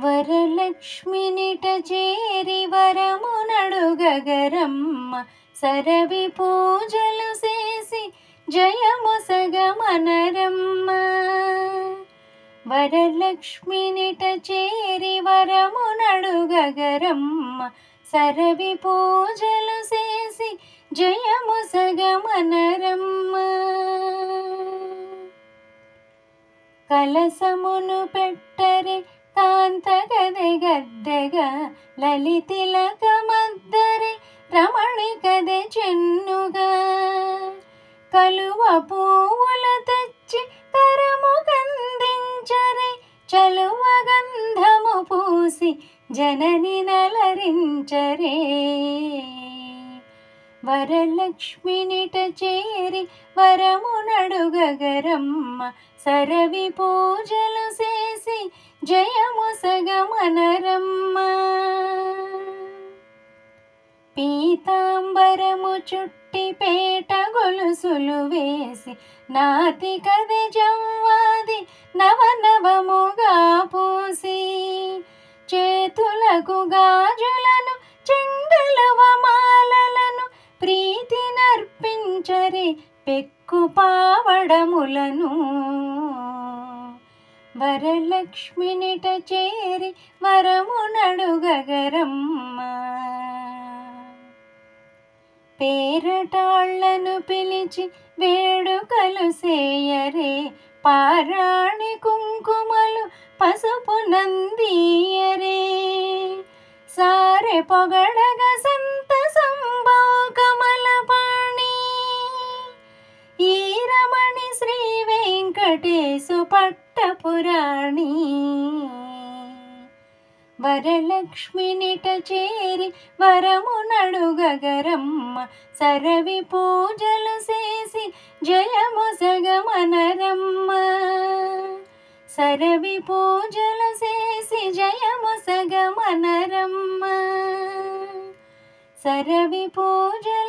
వరలక్ష్మినిట చేరి వరమునడుగగరమ్మ సరవి పూజలు చేసి జయమొసగమనరమ్మ. వరలక్ష్మినిట చేరి వరమునడుగగరమ్మ సరవి పూజలు చేసి జయమొసగమనరమ్మ. కలసమును పెట్టరే కాంతగదె గద్దెగా లలితిలకమద్దరె రమణికదె చెన్నుగా. కలువ పువ్వుల తెచ్చి కరము కందించరే చలువ గంధము పూసి జనని నలరించరే. వరలక్ష్మినిట చేరి వరమునడుగగరమ్మ సరవి పూజలు చేసి జయమొసగమనరమ్మ. పీతాంబరము చుట్టి పేట గొలుసులు వేసి నాతికది జవ్వాది నవనవముగా పూసి చేతులకు గాజులను చెంగలువ మాలలను ప్రీతి నర్పించరే పెక్కు పావడములను. వరలక్ష్మినిట చేరి వరమునడుగగరమ్మ. పేరటాళ్లను పిలిచి వేడుకలు సేయరే పారాణి కుంకుమలు పసుపు నందియరే. సారె పొగడగ సంతసంబౌ కమలపాణి ఈ రమణి శ్రీ వెంకటేశు పట్టపురాణి. వరలక్ష్మినిట చేరి వరమునడుగగరమ్మ సరవి పూజలు చేసి జయమొసగమనరమ్మ. సరవి పూజలు చేసి జయమొసగమనరమ్మ. సరవి పూజ